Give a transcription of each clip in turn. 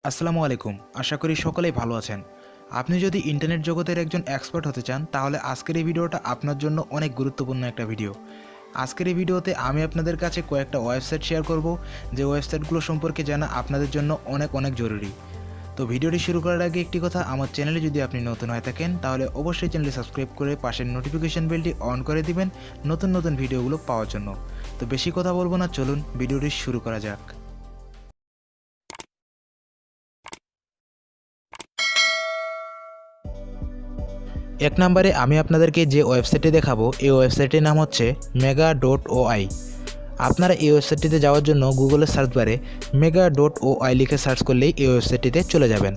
আসসালামু আলাইকুম। আশা করি সকলেই ভালো আছেন। আপনি যদি ইন্টারনেট জগতের একজন এক্সপার্ট হতে চান তাহলে আজকের এই ভিডিওটা আপনার জন্য অনেক গুরুত্বপূর্ণ একটা ভিডিও। আজকের এই ভিডিওতে আমি আপনাদের কাছে কয়েকটা ওয়েবসাইট শেয়ার করব, যে ওয়েবসাইটগুলো সম্পর্কে জানা আপনাদের জন্য অনেক জরুরি। তো ভিডিওটি শুরু করার আগে একটি কথা, আমার চ্যানেলে যদি আপনি নতুন হয়ে থাকেন তাহলে অবশ্যই চ্যানেলটি সাবস্ক্রাইব করে পাশের নোটিফিকেশন বেলটি অন করে দিবেন নতুন ভিডিওগুলো পাওয়ার জন্য। তো বেশি কথা বলবো না, চলুন ভিডিওটি শুরু করা যাক। এক নম্বরে আমি আপনাদেরকে যে ওয়েবসাইটটি দেখাবো এই ওয়েবসাইটের নাম হচ্ছে mega.oi। আপনারা এই ওয়েবসাইটটিতে যাওয়ার জন্য গুগলের সার্চ বারে mega.oi লিখে সার্চ করলেই এই ওয়েবসাইটটিতে চলে যাবেন।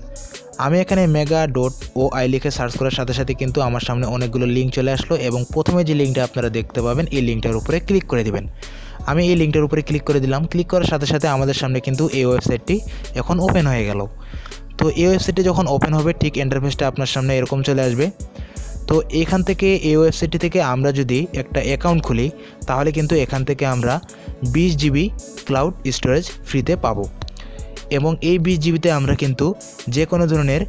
আমি এখানে mega.oi লিখে সার্চ করার সাথে সাথে কিন্তু আমার সামনে অনেকগুলো লিঙ্ক চলে আসলো এবং প্রথমে যে লিঙ্কটা আপনারা দেখতে পাবেন এই লিঙ্কটার উপরে ক্লিক করে দিবেন। আমি এই লিঙ্কটার উপরে ক্লিক করে দিলাম। ক্লিক করার সাথে সাথে আমাদের সামনে কিন্তু এই ওয়েবসাইটটি এখন ওপেন হয়ে গেল। তো এই ওয়েবসাইটটি যখন ওপেন হবে ঠিক ইন্টারফেসটা আপনার সামনে এরকম চলে আসবে। তো এখান থেকে এই ওয়েবসাইটটি থেকে আমরা যদি একটা অ্যাকাউন্ট খুলি তাহলে কিন্তু এখান থেকে আমরা 20 জিবি ক্লাউড স্টোরেজ ফ্রিতে পাবো এবং এই 20 জিবিতে আমরা কিন্তু যে কোনো ধরনের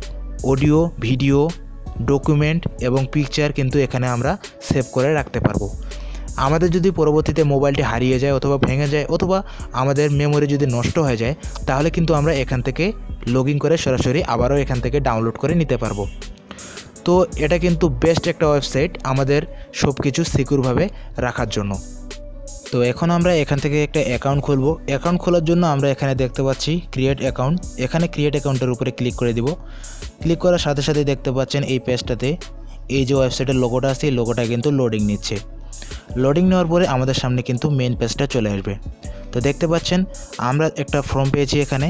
অডিও, ভিডিও, ডকুমেন্ট এবং পিকচার কিন্তু এখানে আমরা সেভ করে রাখতে পারবো। আমাদের যদি পরবর্তীতে মোবাইলটি হারিয়ে যায় অথবা ভেঙে যায় অথবা আমাদের মেমোরি যদি নষ্ট হয়ে যায় তাহলে কিন্তু আমরা এখান থেকে লগ ইন করে সরাসরি আবারও এখান থেকে ডাউনলোড করে নিতে পারবো। তো এটা কিন্তু বেস্ট একটা ওয়েবসাইট আমাদের সব কিছু সিকিউরভাবে রাখার জন্য। তো এখন আমরা এখান থেকে একটা অ্যাকাউন্ট খুলবো। অ্যাকাউন্ট খোলার জন্য আমরা এখানে দেখতে পাচ্ছি ক্রিয়েট অ্যাকাউন্ট। এখানে ক্রিয়েট অ্যাকাউন্টের উপরে ক্লিক করে দিব। ক্লিক করার সাথে সাথে দেখতে পাচ্ছেন এই পেজটাতে এই যে ওয়েবসাইটের লোগোটা আছে এই লোগোটা কিন্তু লোডিং নিচ্ছে। লোডিং নেওয়ার পরে আমাদের সামনে কিন্তু মেন পেজটা চলে আসবে। তো দেখতে পাচ্ছেন আমরা একটা ফর্ম পেয়েছি। এখানে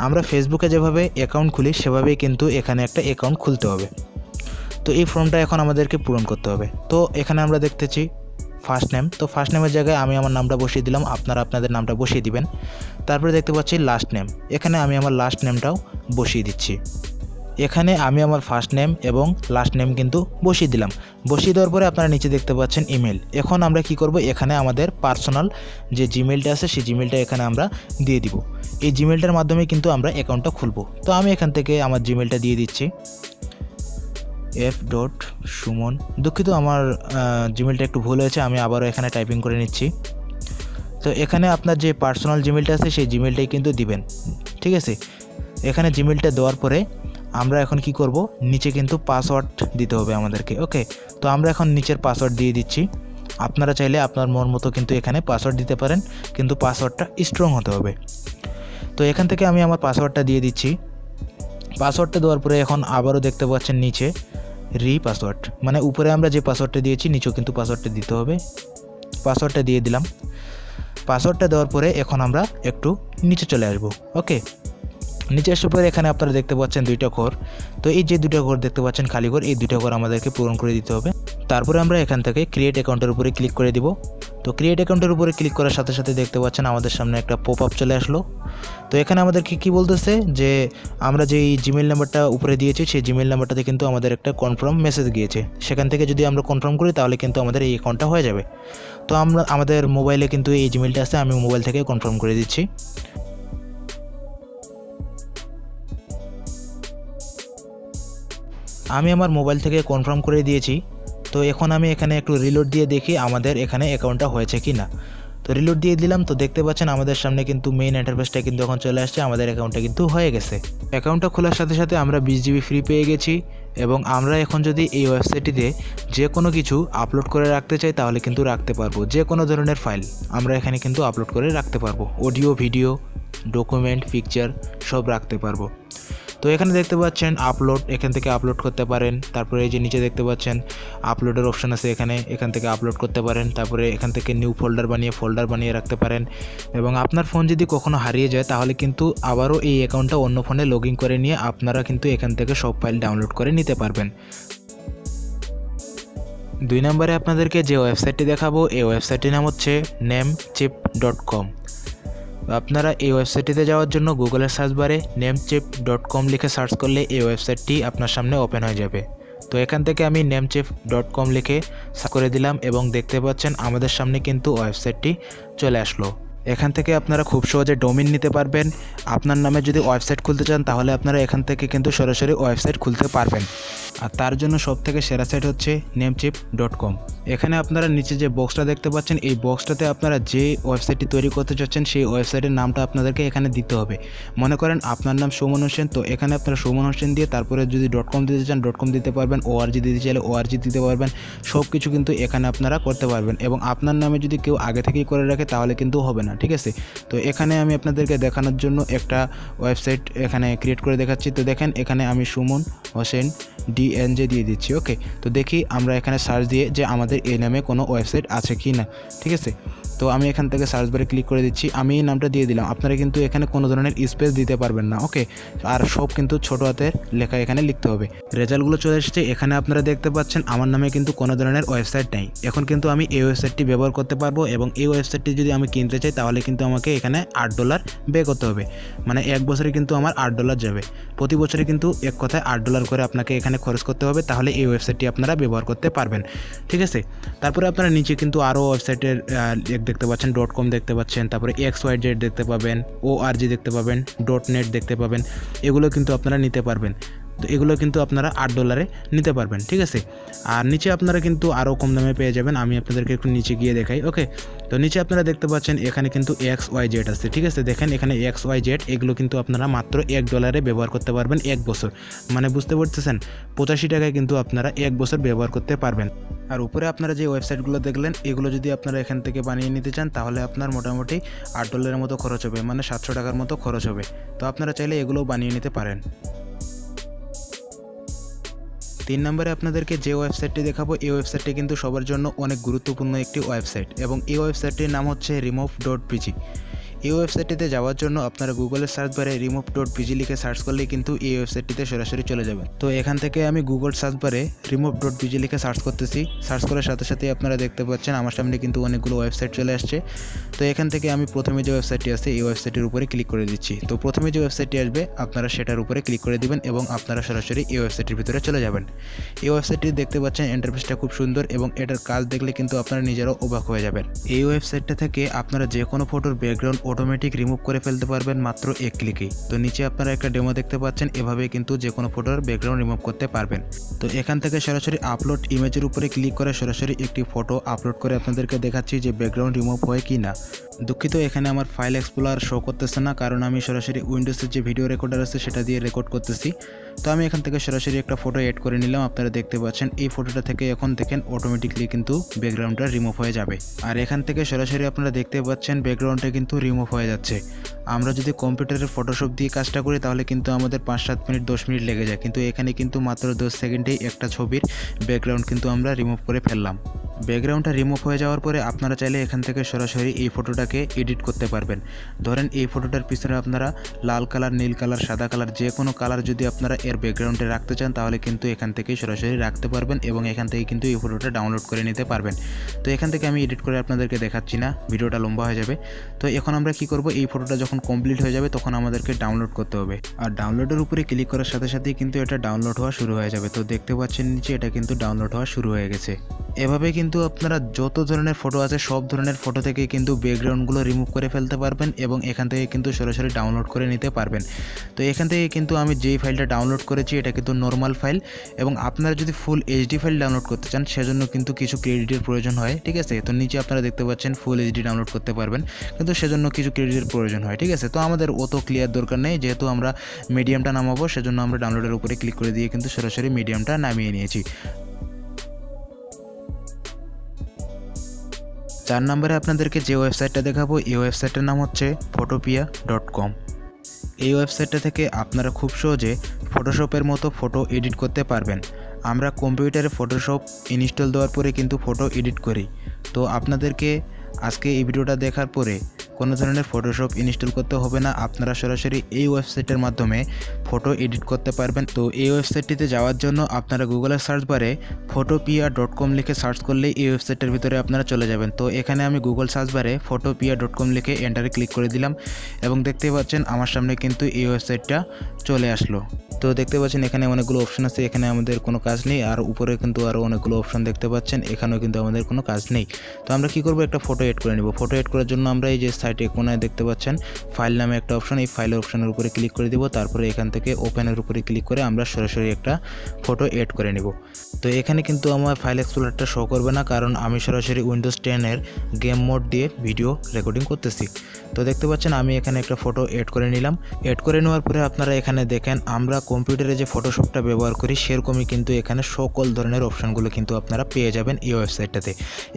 আমরা ফেসবুকে যেভাবে অ্যাকাউন্ট খুলি সেভাবেই কিন্তু এখানে একটা অ্যাকাউন্ট খুলতে হবে। তো এই ফর্মটা এখন আমাদেরকে পূরণ করতে হবে। তো এখানে আমরা দেখতেছি ফার্স্ট নেম। তো ফার্স্ট নেমের জায়গায় আমি আমার নামটা বসিয়ে দিলাম, আপনারা আপনাদের নামটা বসিয়ে দিবেন। তারপরে দেখতে পাচ্ছি লাস্ট নেম। এখানে আমি আমার লাস্ট নেমটাও বসিয়ে দিচ্ছি। এখানে আমি আমার ফার্স্ট নেম এবং লাস্ট নেম কিন্তু বসিয়ে দিলাম। বসিয়ে দেওয়ার পরে আপনারা নিচে দেখতে পাচ্ছেন ইমেল। এখন আমরা কি করব, এখানে আমাদের পার্সোনাল যে জিমেলটা আছে সেই জিমেলটা এখানে আমরা দিয়ে দিব। এই জিমেলটার মাধ্যমে কিন্তু আমরা অ্যাকাউন্টটা খুলব। তো আমি এখান থেকে আমার জিমেলটা দিয়ে দিচ্ছি f.suman। দুঃখিত, আমার জিমেলটা একটু ভুল হয়েছে, আমি আবারও এখানে টাইপিং করে নিচ্ছি। তো এখানে আপনার যে পার্সোনাল জিমেলটা আছে সেই জিমেলটাই কিন্তু দিবেন, ঠিক আছে। এখানে জিমেলটা দেওয়ার পরে আমরা এখন কি করব, নিচে কিন্তু পাসওয়ার্ড দিতে হবে আমাদেরকে। ওকে, তো আমরা এখন নিচের পাসওয়ার্ড দিয়ে দিচ্ছি। আপনারা চাইলে আপনার মন মতো কিন্তু এখানে পাসওয়ার্ড দিতে পারেন, কিন্তু পাসওয়ার্ডটা স্ট্রং হতে হবে। তো এখান থেকে আমি আমার পাসওয়ার্ডটা দিয়ে দিচ্ছি। পাসওয়ার্ডটা দেওয়ার পরে এখন আবারও দেখতে পাচ্ছেন নিচে পাসওয়ার্ড, মানে উপরে আমরা যে পাসওয়ার্ডটা দিয়েছি নিচেও কিন্তু পাসওয়ার্ডটা দিতে হবে। পাসওয়ার্ডটা দিয়ে দিলাম। পাসওয়ার্ডটা দেওয়ার পরে এখন আমরা একটু নিচে চলে আসব। ওকে, নিচে আসার পরে এখানে আপনারা দেখতে পাচ্ছেন দুইটা ঘর। তো এই যে দুইটা ঘর দেখতে পাচ্ছেন খালি ঘর, এই দুইটা ঘর আমাদেরকে পূরণ করে দিতে হবে। তারপরে আমরা এখান থেকে ক্রিয়েট অ্যাকাউন্টের উপরে ক্লিক করে দিব। তো ক্রিয়েট অ্যাকাউন্টের উপরে ক্লিক করার সাথে সাথে দেখতে পাচ্ছেন আমাদের সামনে একটা পপ আপ চলে আসলো। তো এখানে আমাদেরকে কি বলতেছে যে আমরা যেই জিমেল নাম্বারটা উপরে দিয়েছি সেই জিমেল নাম্বারটাতে কিন্তু আমাদের একটা কনফার্ম মেসেজ গিয়েছে। সেখান থেকে যদি আমরা কনফার্ম করি তাহলে কিন্তু আমাদের এই অ্যাকাউন্টটা হয়ে যাবে। তো আমরা আমাদের মোবাইলে কিন্তু এই জিমেলটা আছে, আমি মোবাইল থেকে কনফার্ম করে দিচ্ছি। আমি আমার মোবাইল থেকে কনফার্ম করে দিয়েছি। তো এখন আমি এখানে একটু রিলোড দিয়ে দেখি আমাদের এখানে অ্যাকাউন্টটা হয়েছে কি না। তো রিলোড দিয়ে দিলাম। তো দেখতে পাচ্ছেন আমাদের সামনে কিন্তু মেইন ইন্টারফেসটা কিন্তু এখন চলে আসছে, আমাদের অ্যাকাউন্টটা কিন্তু হয়ে গেছে। অ্যাকাউন্টটা খোলার সাথে সাথে আমরা 20 জিবি ফ্রি পেয়ে গেছি এবং আমরা এখন যদি এই ওয়েবসাইটটিতে যে কোনো কিছু আপলোড করে রাখতে চাই তাহলে কিন্তু রাখতে পারবো। যে কোনো ধরনের ফাইল আমরা এখানে কিন্তু আপলোড করে রাখতে পারবো, অডিও, ভিডিও, ডকুমেন্ট, পিকচার সব রাখতে পারবো। তো এখানে দেখতে পাচ্ছেন আপলোড, এখান থেকে আপলোড করতে পারেন। তারপরে এই যে নিচে দেখতে পাচ্ছেন আপলোডের অপশান আছে, এখান থেকে আপলোড করতে পারেন। তারপরে এখান থেকে নিউ ফোল্ডার বানিয়ে রাখতে পারেন। এবং আপনার ফোন যদি কখনো হারিয়ে যায় তাহলে কিন্তু আবারও এই অ্যাকাউন্টটা অন্য ফোনে লগ ইন করে নিয়ে আপনারা কিন্তু এখান থেকে সব ফাইল ডাউনলোড করে নিতে পারবেন। 2 নম্বরে আপনাদেরকে যে ওয়েবসাইটটি দেখাবো এই ওয়েবসাইটটির নাম হচ্ছে namecheap.com। আপনারা এই ওয়েবসাইটটিতে যাওয়ার জন্য গুগলের সার্চ বারে namecheap.com লিখে সার্চ করলে এই ওয়েবসাইটটি আপনার সামনে ওপেন হয়ে যাবে। তো এখান থেকে আমি namecheap.com লিখে সার্চ করে দিলাম এবং দেখতে পাচ্ছেন আমাদের সামনে কিন্তু ওয়েবসাইটটি চলে আসলো। এখান থেকে আপনারা খুব সহজে ডোমেইন নিতে পারবেন। আপনার নামে যদি ওয়েবসাইট খুলতে চান তাহলে আপনারা এখান থেকে কিন্তু সরাসরি ওয়েবসাইট খুলতে পারবেন। আর তার জন্য সবথেকে সেরা সাইট হচ্ছে namecheap.com। এখানে আপনারা নিচে যে বক্সটা দেখতে পাচ্ছেন, এই বক্সটাতে আপনারা যে ওয়েবসাইটটি তৈরি করতে চাচ্ছেন সেই ওয়েবসাইটের নামটা আপনাদেরকে এখানে দিতে হবে। মনে করেন আপনার নাম সুমন হোসেন, তো এখানে আপনারা সুমন হোসেন দিয়ে তারপরে যদি .com দিতে চান .com দিতে পারবেন, org দিতে চাইলে org দিতে পারবেন। সব কিছু কিন্তু এখানে আপনারা করতে পারবেন এবং আপনার নামে যদি কেউ আগে থেকেই করে রাখে তাহলে কিন্তু হবে না, ঠিক আছে। তো এখানে আমি আপনাদেরকে দেখানোর জন্য একটা ওয়েবসাইট এখানে ক্রিয়েট করে দেখাচ্ছি। তো দেখেন এখানে আমি সুমন হোসেন DNJ দিয়ে দিচ্ছি। ওকে, তো দেখি আমরা এখানে সার্চ দিয়ে যে আমাদের এই নামে কোনো ওয়েবসাইট আছে কি না, ঠিক আছে। তো আমি এখান থেকে সার্চ বারে ক্লিক করে দিচ্ছি, আমি এই নামটা দিয়ে দিলাম। আপনারা কিন্তু এখানে কোনো ধরনের স্পেস দিতে পারবেন না, ওকে। আর সব কিন্তু ছোটো হাতের লেখা এখানে লিখতে হবে। রেজাল্টগুলো চলে এসেছে, এখানে আপনারা দেখতে পাচ্ছেন আমার নামে কিন্তু কোনো ধরনের ওয়েবসাইট নেই। এখন কিন্তু আমি এই ওয়েবসাইটটি ব্যবহার করতে পারবো এবং এই ওয়েবসাইটটি যদি আমি কিনতে চাই তাহলে কিন্তু আমাকে এখানে $8 পে করতে হবে। মানে এক বছরে কিন্তু আমার $8 যাবে। প্রতি বছরে কিন্তু এক কথায় $8 করে আপনাকে এখানে খরচ করতে হবে, তাহলে এই ওয়েবসাইটটি আপনারা ব্যবহার করতে পারবেন, ঠিক আছে। তারপরে আপনারা নিচে কিন্তু আরও ওয়েবসাইটের দেখতে পাচ্ছেন, .com দেখতে পাচ্ছেন, তারপরে XYZ দেখতে পাবেন, org দেখতে পাবেন, .net দেখতে পাবেন। এগুলো কিন্তু আপনারা নিতে পারবেন। তো এগুলো কিন্তু আপনারা $8 নিতে পারবেন, ঠিক আছে। আর নিচে আপনারা কিন্তু আরও কম দামে পেয়ে যাবেন। আমি আপনাদেরকে একটু নিচে গিয়ে দেখাই, ওকে। তো নিচে আপনারা দেখতে পাচ্ছেন এখানে কিন্তু XYZ আছে, ঠিক আছে। দেখেন এখানে XYZ এগুলো কিন্তু আপনারা মাত্র $1 ব্যবহার করতে পারবেন 1 বছর। মানে বুঝতে পারতেছেন, 85 টাকায় কিন্তু আপনারা 1 বছর ব্যবহার করতে পারবেন। আর উপরে আপনারা যে ওয়েবসাইটগুলো দেখলেন এগুলো যদি আপনারা এখান থেকে বানিয়ে নিতে চান তাহলে আপনার মোটামুটি $8 মতো খরচ হবে, মানে 700 টাকার মতো খরচ হবে। তো আপনারা চাইলে এগুলোও বানিয়ে নিতে পারেন। 3 নম্বরে আপনাদেরকে যে ওয়েবসাইটটি দেখাবো এই ওয়েবসাইটটি কিন্তু সবার জন্য অনেক গুরুত্বপূর্ণ একটি ওয়েবসাইট এবং এই ওয়েবসাইটটির নাম হচ্ছে remove.pg। এই ওয়েবসাইটটিতে যাওয়ার জন্য আপনারা গুগলের সার্চ বারে remove.pg লিখে সার্চ করলেই কিন্তু এই ওয়েবসাইটটিতে সরাসরি চলে যাবেন। তো এখান থেকে আমি গুগল সার্চ বারে remove.pg লিখে সার্চ করতেছি। সার্চ করার সাথে সাথে আপনারা দেখতে পাচ্ছেন আমার সামনে কিন্তু অনেকগুলো ওয়েবসাইট চলে আসছে। তো এখান থেকে আমি প্রথমে যে ওয়েবসাইটটি আছে এই ওয়েবসাইটের উপরে ক্লিক করে দিচ্ছি। তো প্রথমে যে ওয়েবসাইটটি আসবে আপনারা সেটার উপরে ক্লিক করে দিবেন এবং আপনারা সরাসরি এই ওয়েবসাইটের ভিতরে চলে যাবেন। এই ওয়েবসাইটটি দেখতে পাচ্ছেন ইন্টারফেসটা খুব সুন্দর এবং এটার কাজ দেখলে কিন্তু আপনারা নিজেরাও অবাক হয়ে যাবেন। এই ওয়েবসাইটটা থেকে আপনারা যে কোনো ফটোর ব্যাকগ্রাউন্ড অটোমেটিক রিমুভ করে ফেলতে পারবেন মাত্র 1 ক্লিকেই। তো নিচে আপনারা একটা ডেমো দেখতে পাচ্ছেন, এভাবে কিন্তু যে কোনো ফটোর ব্যাকগ্রাউন্ড রিমুভ করতে পারবেন। তো এখান থেকে সরাসরি আপলোড ইমেজের উপরে ক্লিক করে সরাসরি একটি ফটো আপলোড করে আপনাদেরকে দেখাচ্ছি যে ব্যাকগ্রাউন্ড রিমুভ হয় কি না। দুঃখিত, এখানে আমার ফাইল এক্সপ্লোরার শো করতেছে না, কারণ আমি সরাসরি উইন্ডোজের যে ভিডিও রেকর্ডার আছে সেটা দিয়ে রেকর্ড করতেছি। তো আমি এখান থেকে সরাসরি একটা ফটো এড করে নিলাম। আপনারা দেখতে পাচ্ছেন এই ফটোটা থেকে এখন দেখেন অটোমেটিকলি কিন্তু ব্যাকগ্রাউন্ডটা রিমুভ হয়ে যাবে। আর এখান থেকে সরাসরি আপনারা দেখতে পাচ্ছেন ব্যাকগ্রাউন্ডটা কিন্তু রিমুভ হয়ে যাচ্ছে। আমরা যদি কম্পিউটারের ফটোশপ দিয়ে কাজটা করি তাহলে কিন্তু আমাদের 5-7 মিনিট 10 মিনিট লেগে যায়, কিন্তু এখানে কিন্তু মাত্র 10 সেকেন্ডেই একটা ছবির ব্যাকগ্রাউন্ড কিন্তু আমরা রিমুভ করে ফেললাম। ব্যাকগ্রাউন্ডটা রিমুভ হয়ে যাওয়ার পরে আপনারা চাইলে এখান থেকে সরাসরি এই ফটোটাকে এডিট করতে পারবেন। ধরেন এই ফটোটার পিছনে আপনারা লাল কালার, নীল কালার, সাদা কালার যে কোনো কালার যদি আপনারা এর ব্যাকগ্রাউন্ডে রাখতে চান তাহলে কিন্তু এখান থেকে সরাসরি রাখতে পারবেন এবং এখান থেকে কিন্তু এই ফটোটা ডাউনলোড করে নিতে পারবেন। তো এখান থেকে আমি এডিট করে আপনাদেরকে দেখাচ্ছি না, ভিডিওটা লম্বা হয়ে যাবে। তো এখন আমরা কি করব, এই ফটোটা যখন কমপ্লিট হয়ে যাবে তখন আমাদেরকে ডাউনলোড করতে হবে। আর ডাউনলোডের উপরে ক্লিক করার সাথে সাথেই কিন্তু এটা ডাউনলোড হওয়া শুরু হয়ে যাবে। তো দেখতে পাচ্ছেন নিচে এটা কিন্তু ডাউনলোড হওয়া শুরু হয়ে গেছে। এভাবে কিন্তু আপনারা যত ধরনের ফটো আছে সব ধরনের ফটো থেকে কিন্তু ব্যাকগ্রাউন্ডগুলো রিমুভ করে ফেলতে পারবেন এবং এখান থেকে কিন্তু সরাসরি ডাউনলোড করে নিতে পারবেন। তো এখান থেকে কিন্তু আমি যেই ফাইলটা ডাউনলোড করেছি এটা কিন্তু নর্মাল ফাইল এবং আপনারা যদি ফুল এইচডি ফাইল ডাউনলোড করতে চান সেজন্য কিন্তু কিছু ক্রেডিটের প্রয়োজন হয়, ঠিক আছে। তো নিচে আপনারা দেখতে পাচ্ছেন ফুল এইচডি ডাউনলোড করতে পারবেন, কিন্তু সেজন্য কিছু ক্রেডিটের প্রয়োজন হয়, ঠিক আছে। তো আমাদের অত ক্লিয়ার দরকার নেই, যেহেতু আমরা মিডিয়ামটা নামাবো সেজন্য আমরা ডাউনলোডের উপরে ক্লিক করে দিয়ে কিন্তু সরাসরি মিডিয়ামটা নামিয়ে নিয়েছি। 4 নম্বরে আপনাদেরকে যে ওয়েবসাইটটা দেখাবো এই ওয়েবসাইটের নাম হচ্ছে photopia.com। এই ওয়েবসাইটটা থেকে আপনারা খুব সহজে ফটোশপের মতো ফটো এডিট করতে পারবেন। আমরা কম্পিউটারে ফটোশপ ইনস্টল দেওয়ার পরে কিন্তু ফটো এডিট করি। তো আপনাদেরকে আজকে এই ভিডিওটা দেখার পরে কোনো ধরনের ফটোশপ ইনস্টল করতে হবে না, আপনারা সরাসরি এই ওয়েবসাইটের মাধ্যমে ফটো এডিট করতে পারবেন। তো এই ওয়েবসাইটটিতে যাওয়ার জন্য আপনারা গুগলের সার্চ বারে photopia.com লিখে সার্চ করলেই এই ওয়েবসাইটের ভিতরে আপনারা চলে যাবেন। তো এখানে আমি গুগল সার্চ বারে photopia.com লিখে এন্টারে ক্লিক করে দিলাম এবং দেখতে পাচ্ছেন আমার সামনে কিন্তু এই ওয়েবসাইটটা চলে আসলো। তো দেখতে পাচ্ছেন এখানে অনেকগুলো অপশন আছে, এখানে আমাদের কোনো কাজ নেই। আর উপরে কিন্তু আরও অনেকগুলো অপশন দেখতে পাচ্ছেন, এখানেও কিন্তু আমাদের কোনো কাজ নেই। তো আমরা কি করব, একটা ফটো এড করে নেব। ফটো এড করার জন্য আমরা এই যে সাইটে কোনায় দেখতে পাচ্ছেন ফাইল নামে একটা অপশন, এই ফাইলের অপশনের উপরে ক্লিক করে দিব। তারপরে এখান থেকে ওপেনের উপরে ক্লিক করে আমরা সরাসরি একটা ফটো এড করে নেব। তো এখানে কিন্তু আমার ফাইল এক্সপ্লোরারটা শো করবে না, কারণ আমি সরাসরি উইন্ডোজ 10-এর গেম মোড দিয়ে ভিডিও রেকর্ডিং করতেছি। তো দেখতে পাচ্ছেন আমি এখানে একটা ফটো এড করে নিলাম। এড করে নেওয়ার পরে আপনারা এখানে দেখেন আমরা কম্পিউটারে যে ফটোশপটা ব্যবহার করি সেরকমই কিন্তু এখানে সকল ধরনের অপশানগুলো কিন্তু আপনারা পেয়ে যাবেন এই ওয়েবসাইটটাতে।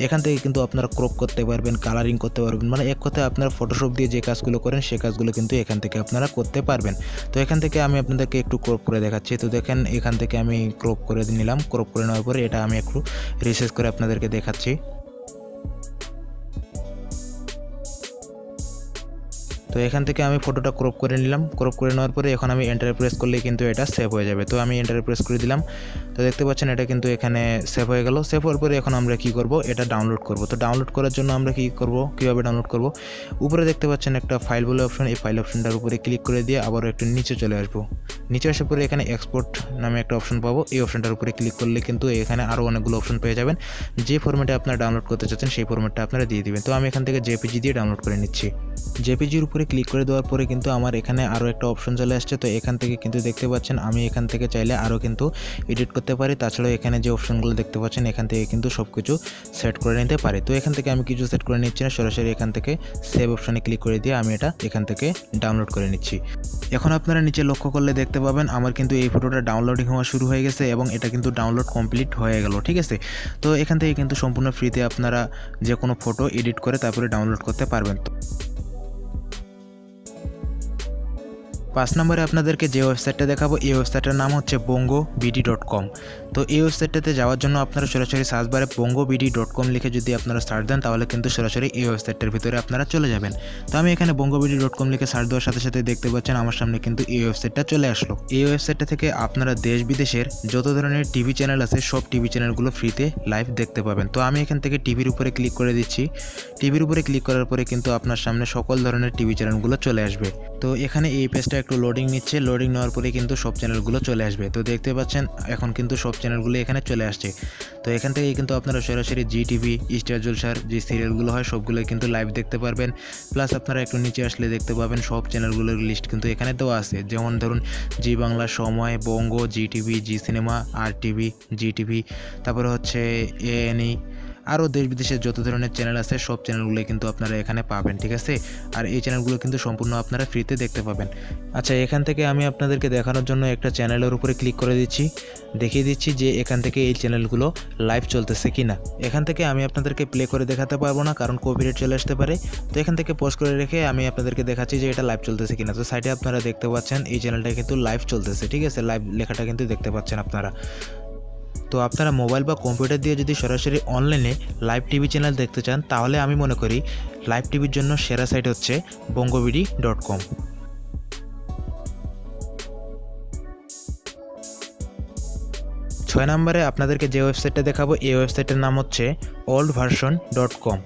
এখান থেকে কিন্তু আপনারা ক্রপ করতে পারবেন, কালারিং করতে পারবেন, মানে এক কথায় আপনারা ফটোশপ দিয়ে যে কাজগুলো করেন সেই কাজগুলো কিন্তু এখান থেকে আপনারা করতে পারবেন। তো এখান থেকে আমি আপনাদেরকে একটু ক্রপ করে দেখাচ্ছি। তো দেখেন এখান থেকে আমি ক্রপ করে নিলাম। ক্রপ করে নেওয়ার পরে এটা আমি একটু রিসার্চ করে আপনাদেরকে দেখাচ্ছি। তো এখান থেকে আমি ফটোটা ক্রপ করে নিলাম। ক্রপ করে নেওয়ার পরে এখন আমি এন্টার প্রেস করলেই কিন্তু এটা সেভ হয়ে যাবে। তো আমি এন্টার প্রেস করে দিলাম। তো দেখতে পাচ্ছেন এটা কিন্তু এখানে সেভ হয়ে গেল। সেভ হওয়ার পরে এখন আমরা কি করব, এটা ডাউনলোড করব। তো ডাউনলোড করার জন্য আমরা কি করব, কিভাবে ডাউনলোড করব, উপরে দেখতে পাচ্ছেন একটা ফাইল বলে অপশন, এই ফাইল অপশনটার উপরে ক্লিক করে দিয়ে আবার একটু নিচে চলে আসবো। নিচে আসার পরে এখানে এক্সপোর্ট নামে একটা অপশন পাবো, এই অপশনটার উপরে ক্লিক করলে কিন্তু এখানে আরও অনেকগুলো অপশন পেয়ে যাবেন। যে ফরম্যাটে আপনারা ডাউনলোড করতে চাচ্ছেন সেই ফরম্যাটটা আপনারা দিয়ে দিবেন। তো আমি এখান থেকে জেপিজি দিয়ে ডাউনলোড করে নিচ্ছি। জেপিজির উপরে ক্লিক করে দেওয়ার পরে কিন্তু আমার এখানে আরও একটা অপশন চলে আসছে। তো এখান থেকে কিন্তু দেখতে পাচ্ছেন আমি এখান থেকে চাইলে আরও কিন্তু এডিট করতে পারি। তাছাড়াও এখানে যে অপশনগুলো দেখতে পাচ্ছেন এখান থেকে কিন্তু সব কিছু সেট করে নিতে পারি। তো এখান থেকে আমি কিছু সেট করে নিচ্ছি না, সরাসরি এখান থেকে সেভ অপশনে ক্লিক করে দিয়ে আমি এটা এখান থেকে ডাউনলোড করে নিচ্ছি। এখন আপনারা নিচে লক্ষ্য করলে দেখতে পাবেন আমার কিন্তু এই ফটোটা ডাউনলোডিং হওয়া শুরু হয়ে গেছে এবং এটা কিন্তু ডাউনলোড কমপ্লিট হয়ে গেল। ঠিক আছে, তো এখান থেকে কিন্তু সম্পূর্ণ ফ্রিতে আপনারা যে কোনো ফটো এডিট করে তারপরে ডাউনলোড করতে পারবেন। 5 নম্বরে আপনাদেরকে যে ওয়েবসাইটটা দেখাবো এই ওয়েবসাইটের নাম হচ্ছে bongobd.com। তো এই ওয়েবসাইটটাতে যাওয়ার জন্য আপনারা সরাসরি সার্চ বারে bongobd.com লিখে যদি আপনারা সার্চ দেন তাহলে কিন্তু সরাসরি এই ওয়েবসাইটটার ভিতরে আপনারা চলে যাবেন। তো আমি এখানে bongobd.com লিখে সার্চ দেওয়ার সাথে সাথে দেখতে পাচ্ছেন আমার সামনে কিন্তু এই ওয়েবসাইটটা চলে আসলো। এই ওয়েবসাইটটা থেকে আপনারা দেশ বিদেশের যত ধরনের টিভি চ্যানেল আছে সব টিভি চ্যানেলগুলো ফ্রিতে লাইভ দেখতে পাবেন। তো আমি এখান থেকে টিভির উপরে ক্লিক করে দিচ্ছি। টিভির উপরে ক্লিক করার পরে কিন্তু আপনার সামনে সকল ধরনের টিভি চ্যানেলগুলো চলে আসবে। তো এখানে এই পেজটা একটু লোডিং নিচ্ছে, লোডিং নেওয়ার পরে কিন্তু সব চ্যানেলগুলো চলে আসবে। তো দেখতে পাচ্ছেন এখন কিন্তু সব চ্যানেলগুলো এখানে চলে আসছে। তো এখান থেকে কিন্তু আপনারা সরাসরি জি টিভি, স্টার জলসার যে সিরিয়ালগুলো হয় সবগুলো কিন্তু লাইভ দেখতে পারবেন। প্লাস আপনারা একটু নিচে আসলে দেখতে পাবেন সব চ্যানেলগুলোর লিস্ট কিন্তু এখানে দেওয়া আছে। যেমন ধরুন জি বাংলা, সময়, বঙ্গ, জি টিভি, জি সিনেমা, আর টিভি, জি টিভি, তারপরে হচ্ছে এএনই, আরও দেশ বিদেশের যত ধরনের চ্যানেল আছে সব চ্যানেলগুলো কিন্তু আপনারা এখানে পাবেন। ঠিক আছে, আর এই চ্যানেলগুলো কিন্তু সম্পূর্ণ আপনারা ফ্রিতে দেখতে পাবেন। আচ্ছা, এখান থেকে আমি আপনাদেরকে দেখানোর জন্য একটা চ্যানেলের উপরে ক্লিক করে দিচ্ছি, দেখিয়ে দিচ্ছি যে এখান থেকে এই চ্যানেলগুলো লাইভ চলতেছে কিনা। এখান থেকে আমি আপনাদেরকে প্লে করে দেখাতে পারবো না, কারণ কপিরাইট চলে আসতে পারে। তো এখান থেকে পজ করে রেখে আমি আপনাদেরকে দেখাচ্ছি যে এটা লাইভ চলতেছে কিনা। তো সাইডে আপনারা দেখতে পাচ্ছেন এই চ্যানেলটা কিন্তু লাইভ চলতেছে। ঠিক আছে, লাইভ লেখাটা কিন্তু দেখতে পাচ্ছেন আপনারা। তো আপনারা মোবাইল বা কম্পিউটার দিয়ে যদি সরাসরি অনলাইনে লাইভ টিভি চ্যানেল দেখতে চান তাহলে আমি মনে করি লাইভ টিভির জন্য সেরা সাইট হচ্ছে bongobd.com। 6 নম্বরে আপনাদেরকে যে ওয়েবসাইটটা দেখাবো এই ওয়েবসাইটের নাম হচ্ছে oldversion.com।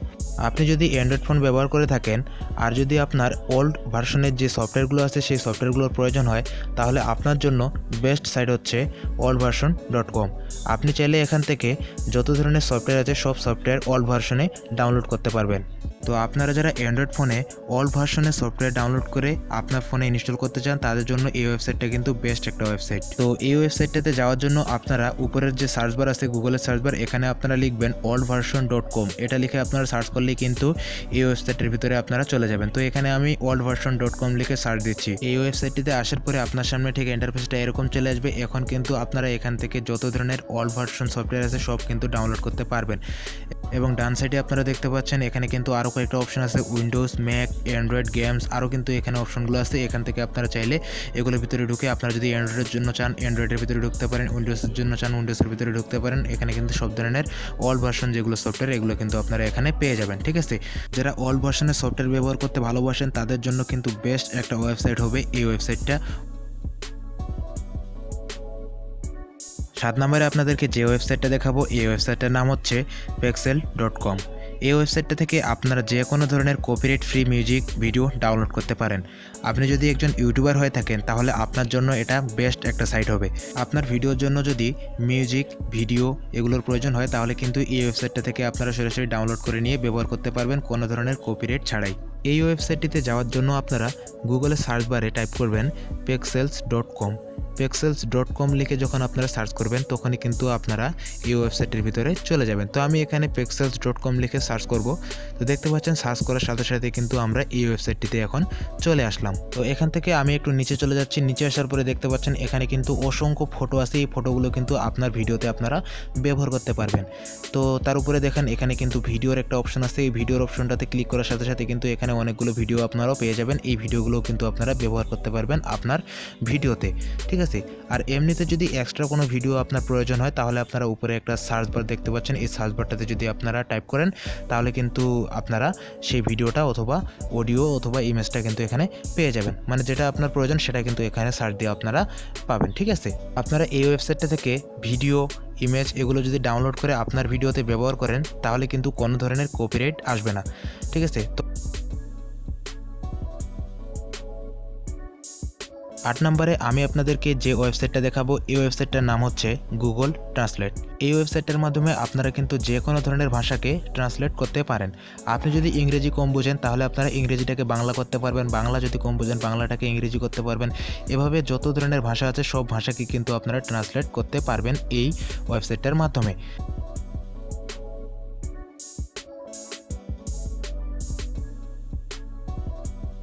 আপনি যদি অ্যান্ড্রয়েড ফোন ব্যবহার করে থাকেন আর যদি আপনার ওল্ড ভার্সনের যে সফটওয়্যারগুলো আছে সেই সফটওয়্যারগুলোর প্রয়োজন হয় তাহলে আপনার জন্য বেস্ট সাইট হচ্ছে oldversion.com। আপনি চাইলে এখান থেকে যত ধরনের সফটওয়্যার আছে সব সফটওয়্যার ওল্ড ভার্সনে ডাউনলোড করতে পারবেন। তো আপনারা যারা অ্যান্ড্রয়েড ফোনে ওল্ড ভার্সনের সফটওয়্যার ডাউনলোড করে আপনার ফোনে ইনস্টল করতে চান তাদের জন্য এই ওয়েবসাইটটা কিন্তু বেস্ট একটা ওয়েবসাইট। তো এই ওয়েবসাইটটাতে যাওয়ার জন্য আপনারা উপরের যে সার্চ বার আছে গুগলের সার্চ বার, এখানে আপনারা লিখবেন oldversion.com। এটা লিখে আপনারা সার্চ করলেই কিন্তু এই ওয়েবসাইটের ভিতরে আপনারা চলে যাবেন। তো এখানে আমি oldversion.com লিখে সার্চ দিচ্ছি। এই ওয়েবসাইটটিতে আসার পরে আপনার সামনে ঠিক ইন্টারফেসটা এরকম চলে আসবে। এখন কিন্তু আপনারা এখান থেকে যত ধরনের ওল্ড ভার্সন সফটওয়্যার আছে সব কিন্তু ডাউনলোড করতে পারবেন। এবং ডান সাইডে আপনারা দেখতে পাচ্ছেন এখানে কিন্তু আরও কয়েকটা অপশন আছে, উইন্ডোজ, ম্যাক, অ্যান্ড্রয়েড, গেমস, আরও কিন্তু এখানে অপশনগুলো আছে। এখান থেকে আপনারা চাইলে এগুলোর ভিতরে ঢুকে আপনারা যদি অ্যান্ড্রয়েডের জন্য চান অ্যান্ড্রয়েডের ভিতরে ঢুকতে পারেন, উইন্ডোজের জন্য চান উইন্ডোজের ভিতরে ঢুকতে পারেন। এখানে কিন্তু সব ধরনের অল ভার্সন যেগুলো সফটওয়্যার এগুলো কিন্তু আপনারা এখানে পেয়ে যাবেন। ঠিক আছে, যারা অল ভার্সনের সফটওয়্যার ব্যবহার করতে ভালোবাসেন তাদের জন্য কিন্তু বেস্ট একটা ওয়েবসাইট হবে এই ওয়েবসাইটটা। 7 নম্বরে আপনাদেরকে যে ওয়েবসাইটটা দেখাবো এই ওয়েবসাইটটার নাম হচ্ছে pexel.com। এই ওয়েবসাইটটা থেকে আপনারা যে কোনো ধরনের copyright free music video download করতে পারেন। আপনি যদি একজন ইউটিউবার হয়ে থাকেন তাহলে আপনার জন্য এটা বেস্ট একটা সাইট হবে। আপনার ভিডিওর জন্য যদি মিউজিক ভিডিও এগুলোর প্রয়োজন হয় তাহলে কিন্তু এই ওয়েবসাইটটা থেকে আপনারা সরাসরি ডাউনলোড করে নিয়ে ব্যবহার করতে পারবেন কোনো ধরনের কপিরাইট ছাড়াই। এই ওয়েবসাইটটিতে যাওয়ার জন্য আপনারা গুগলে সার্চ বারে টাইপ করবেন pexels.com। pexels.com লিখে যখন আপনারা সার্চ করবেন তখনই কিন্তু আপনারা এই ওয়েবসাইটের ভিতরে চলে যাবেন। তো আমি এখানে pexels.com লিখে সার্চ করব। তো দেখতে পাচ্ছেন সার্চ করার সাথে সাথে কিন্তু আমরা এই ওয়েবসাইটটিতে এখন চলে আসলাম। তো এখান থেকে আমি একটু নিচে চলে যাচ্ছি। নিচে আসার পরে দেখতে পাচ্ছেন এখানে কিন্তু অসংখ্য ফটো আছে। এই ফটোগুলো কিন্তু আপনার ভিডিওতে আপনারা ব্যবহার করতে পারবেন। তো তার উপরে দেখেন এখানে কিন্তু ভিডিওর একটা অপশন আছে। এই ভিডিওর অপশনটাতে ক্লিক করার সাথে সাথে কিন্তু এখানে অনেকগুলো ভিডিও আপনারাও পেয়ে যাবেন। এই ভিডিওগুলো কিন্তু আপনারা ব্যবহার করতে পারবেন আপনার ভিডিওতে, ঠিক আছে। আর এমনিতে যদি এক্সট্রা কোনো ভিডিও আপনার প্রয়োজন হয় তাহলে আপনারা উপরে একটা সার্চ বার দেখতে পাচ্ছেন। এই সার্চ বারটাতে যদি আপনারা টাইপ করেন তাহলে কিন্তু আপনারা সেই ভিডিওটা অথবা অডিও অথবা ইমেজটা কিন্তু এখানে পেয়ে যাবেন। মানে যেটা আপনার প্রয়োজন সেটা কিন্তু এখানে সার্চ দিয়ে আপনারা পাবেন, ঠিক আছে। আপনারা এই ওয়েবসাইটটা থেকে ভিডিও ইমেজ এগুলো যদি ডাউনলোড করে আপনার ভিডিওতে ব্যবহার করেন তাহলে কিন্তু কোনো ধরনের কপিরাইট আসবে না, ঠিক আছে। তো 8 নম্বরে আমি আপনাদেরকে যে ওয়েবসাইটটা দেখাবো এই ওয়েবসাইটটার নাম হচ্ছে গুগল ট্রান্সলেট। এই ওয়েবসাইটটার মাধ্যমে আপনারা কিন্তু যে কোনো ধরনের ভাষাকে ট্রান্সলেট করতে পারেন। আপনি যদি ইংরেজি কম বুঝেন তাহলে আপনারা ইংরেজিটাকে বাংলা করতে পারবেন, বাংলা যদি কম বুঝেন বাংলাটাকে ইংরেজি করতে পারবেন। এভাবে যত ধরনের ভাষা আছে সব ভাষাকে কিন্তু আপনারা ট্রান্সলেট করতে পারবেন এই ওয়েবসাইটটার মাধ্যমে।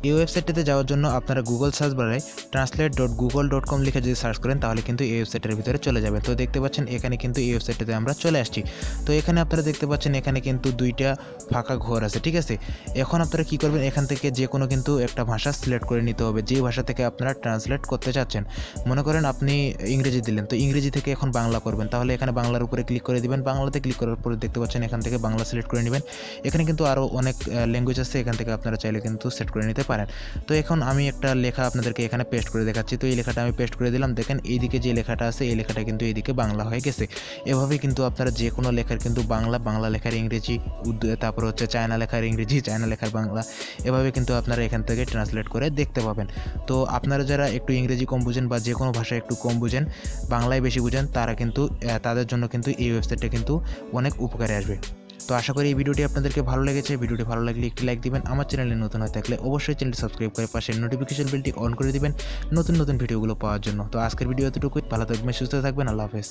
এই ওয়েবসাইটটিতে যাওয়ার জন্য আপনারা গুগল সার্চ বারে translate.google.com লিখে যদি সার্চ করেন তাহলে কিন্তু এই ওয়েবসাইটের ভিতরে চলে যাবেন। তো দেখতে পাচ্ছেন এখানে কিন্তু এই ওয়েবসাইটটিতে আমরা চলে আসছি। তো এখানে আপনারা দেখতে পাচ্ছেন এখানে কিন্তু দুইটা ফাঁকা ঘর আছে, ঠিক আছে। এখন আপনারা কি করবেন, এখান থেকে যে কোনো কিন্তু একটা ভাষা সিলেক্ট করে নিতে হবে, যে ভাষা থেকে আপনারা ট্রান্সলেট করতে চাচ্ছেন। মনে করেন আপনি ইংরেজি দিলেন, তো ইংরেজি থেকে এখন বাংলা করবেন, তাহলে এখানে বাংলার উপরে ক্লিক করে দিবেন। বাংলাতে ক্লিক করার পরে দেখতে পাচ্ছেন এখান থেকে বাংলা সিলেক্ট করে নেবেন। এখানে কিন্তু আরও অনেক ল্যাঙ্গুয়েজ আছে, এখান থেকে আপনারা চাইলে কিন্তু সেট করে নিতে পারেন। তো এখন আমি একটা লেখা আপনাদেরকে এখানে পেস্ট করে দেখাচ্ছি। তো এই লেখাটা আমি পেস্ট করে দিলাম। দেখেন এইদিকে যে লেখাটা আছে এই লেখাটা কিন্তু এইদিকে বাংলা হয়ে গেছে। এভাবে কিন্তু আপনারা যে কোনো লেখার কিন্তু বাংলা লেখার ইংরেজি, তারপর হচ্ছে চায়না লেখার ইংরেজি, চায়না লেখার বাংলা, এভাবে কিন্তু আপনারা এখান থেকে ট্রান্সলেট করে দেখতে পাবেন। তো আপনারা যারা একটু ইংরেজি কম বুঝেন বা যে কোনো ভাষা একটু কম বুঝেন, বাংলায় বেশি বুঝেন, তারা কিন্তু তাদের জন্য কিন্তু এই ওয়েবসাইটটা কিন্তু অনেক উপকারে আসবে। তো আশা করি এই ভিডিওটি আপনাদেরকে ভালো লেগেছে। ভিডিওটি ভালো লাগলে একটি লাইক দিবেন। আমার চ্যানেলে নতুন হয়ে থাকলে অবশ্যই চ্যানেলটি সাবস্ক্রাইব করে পাশে নোটিফিকেশন বেলটি অন করে দিবেন নতুন নতুন ভিডিওগুলো পাওয়ার জন্য। তো আজকের ভিডিও এতটুকুই। ভালো থাকবেন, সুস্থ থাকবেন। আল্লাহ হাফেজ।